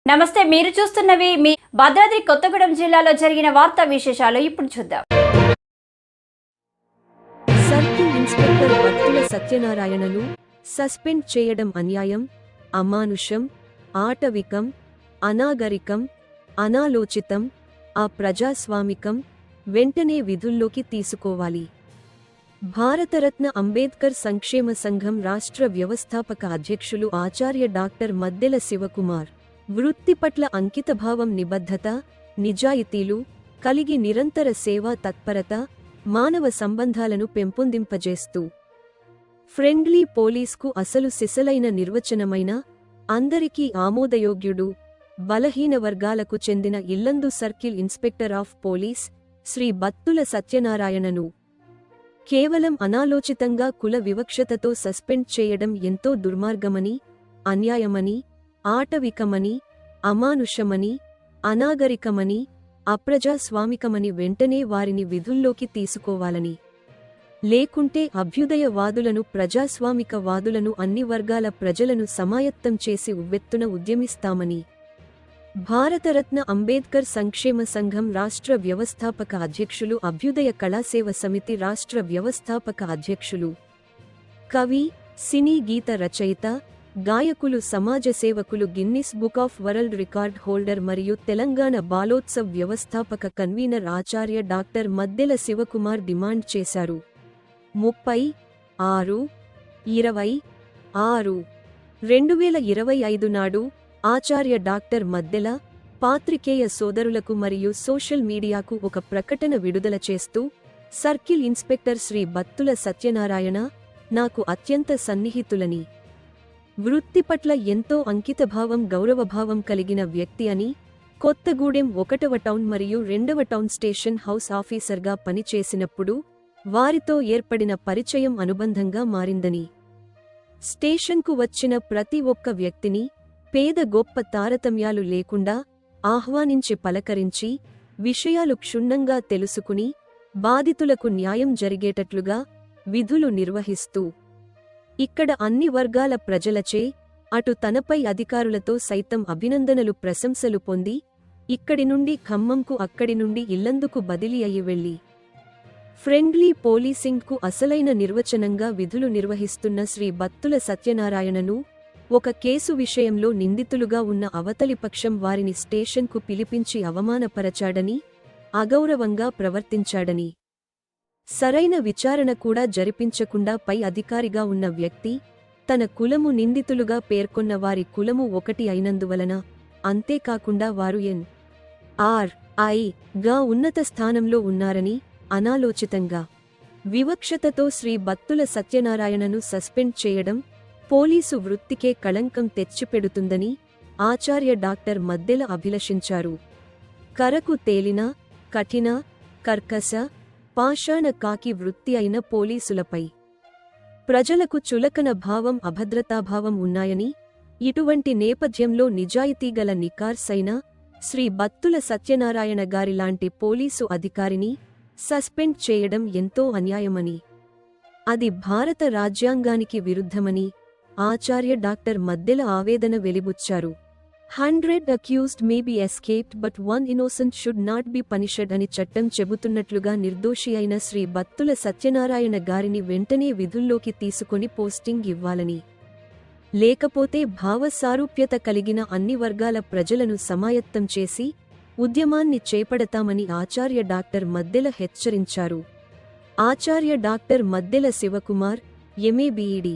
నమస్తే, మీరు చూస్తున్నవి మీ భద్రాద్రి కొత్తగూడెం జిల్లాలో జరిగిన వార్తా విశేషాలు ఇప్పుడు చూద్దాం. సర్కిల్ ఇన్స్పెక్టర్ బత్తుల సత్యనారాయణను సస్పెండ్ చేయడం అన్యాయం, అమానుషం, ఆటవికం, అనాగరికం, అనాలోచితం, అప్రజాస్వామికం. వెంటనే విధుల్లోకి తీసుకోవాలి. భారతరత్న అంబేద్కర్ సంక్షేమ సంఘం రాష్ట్ర వ్యవస్థాపక అధ్యక్షులు ఆచార్య డాక్టర్ మద్దెల శివకుమార్ వృత్తి పట్ల అంకితభావం, నిబద్ధత, నిజాయితీలు కలిగి నిరంతర సేవా తత్పరత, మానవ సంబంధాలను పెంపొందింపజేస్తూ ఫ్రెండ్లీ పోలీస్కు అసలు సిసలైన నిర్వచనమైన, అందరికీ ఆమోదయోగ్యుడు, బలహీన వర్గాలకు చెందిన Yellandu circle inspector of police Shri Battula సత్యనారాయణను కేవలం అనాలోచితంగా కుల వివక్షతతో సస్పెండ్ చేయడం ఎంతో దుర్మార్గమని, అన్యాయమని, ఆటవికమని, అమానుషమని, అనాగరికమని, అప్రజాస్వామికమని వెంటనే వారిని విధుల్లోకి తీసుకోవాలని, లేకుంటే అభ్యుదయవాదులను, ప్రజాస్వామిక వాదులను, అన్ని వర్గాల ప్రజలను సమాయత్తం చేసి ఉవ్వెత్తున ఉద్యమిస్తామని భారతరత్న అంబేద్కర్ సంక్షేమ సంఘం రాష్ట్ర వ్యవస్థాపక అధ్యక్షులు, అభ్యుదయ కళాసేవ సమితి రాష్ట్ర వ్యవస్థాపక అధ్యక్షులు, కవి, సినీ గీత రచయిత, గాయకులు, సమాజ సేవకులు, Guinness book of world record holder మరియు తెలంగాణ బాలోత్సవ్ వ్యవస్థాపక కన్వీనర్ ఆచార్య డాక్టర్ మద్దెల శివకుమార్ డిమాండ్ చేశారు. 30/6/2025 నాడు ఆచార్య డాక్టర్ మద్దెల పాత్రికేయ సోదరులకు మరియు సోషల్ మీడియాకు ఒక ప్రకటన విడుదల చేస్తూ, సర్కిల్ ఇన్స్పెక్టర్ శ్రీ బత్తుల సత్యనారాయణ నాకు అత్యంత సన్నిహితులని, వృత్తి పట్ల ఎంతో అంకితభావం, గౌరవభావం కలిగిన వ్యక్తి అని, కొత్తగూడెం 1వ టౌన్ మరియు 2వ టౌన్ స్టేషన్ హౌస్ ఆఫీసర్గా పనిచేసినప్పుడు వారితో ఏర్పడిన పరిచయం అనుబంధంగా మారిందని, స్టేషన్కు వచ్చిన ప్రతి ఒక్క వ్యక్తిని పేద గొప్ప తారతమ్యాలు లేకుండా ఆహ్వానించి పలకరించి, విషయాలు క్షుణ్ణంగా తెలుసుకుని బాధితులకు న్యాయం జరిగేటట్లుగా విధులు నిర్వహిస్తూ ఇక్కడ అన్ని వర్గాల ప్రజలచే, అటు తనపై అధికారులతో సైతం అభినందనలు, ప్రశంసలు పొంది ఇక్కడి నుండి ఖమ్మంకు, అక్కడి నుండి ఇల్లందుకు బదిలీ అయి వెళ్లి ఫ్రెండ్లీ పోలీసింగ్కు అసలైన నిర్వచనంగా విధులు నిర్వహిస్తున్న శ్రీ బత్తుల సత్యనారాయణను ఒక కేసు విషయంలో నిందితులుగా ఉన్న అవతలిపక్షం వారిని స్టేషన్కు పిలిపించి అవమానపరచాడని, అగౌరవంగా ప్రవర్తించాడని, సరైన విచారణ కూడా జరిపించకుండా పై అధికారిగా ఉన్న వ్యక్తి తన కులము, నిందితులుగా పేర్కొన్న వారి కులము ఒకటి అయినందువలన, అంతేకాకుండా వారు NRI గా ఉన్నత స్థానంలో ఉన్నారని అనాలోచితంగా, వివక్షతతో శ్రీ బత్తుల సత్యనారాయణను సస్పెండ్ చేయడం పోలీసు వృత్తికే కళంకం తెచ్చిపెడుతుందని ఆచార్య డాక్టర్ మద్దెల అభిలషించారు. కరకు తేలిన, కఠిన, కర్కశ, పాషాణ కాకి వృత్తి అయిన పోలీసులపై ప్రజలకు చులకన భావం, అభద్రతాభావం ఉన్నాయని, ఇటువంటి నేపథ్యంలో నిజాయితీగల నికార్సైన శ్రీ బత్తుల సత్యనారాయణ గారిలాంటి పోలీసు అధికారిని సస్పెండ్ చేయడం ఎంతో అన్యాయమని, అది భారత రాజ్యాంగానికి విరుద్ధమని ఆచార్య డాక్టర్ మద్దెల ఆవేదన వెలిబుచ్చారు. 100 accused may be escaped but one innocent should not be punished అని చట్టం చెబుతున్నట్లుగా నిర్దోషి అయిన శ్రీ బత్తుల సత్యనారాయణ గారిని వెంటనే విధుల్లోకి తీసుకొని పోస్టింగ్ ఇవ్వాలని, లేకపోతే భావసారూప్యత కలిగిన అన్ని వర్గాల ప్రజలను సమాయత్తం చేసి ఉద్యమాన్ని చేపడతామని ఆచార్య డాక్టర్ మద్దెల హెచ్చరించారు. ఆచార్య డాక్టర్ మద్దెల శివకుమార్, MA BEd.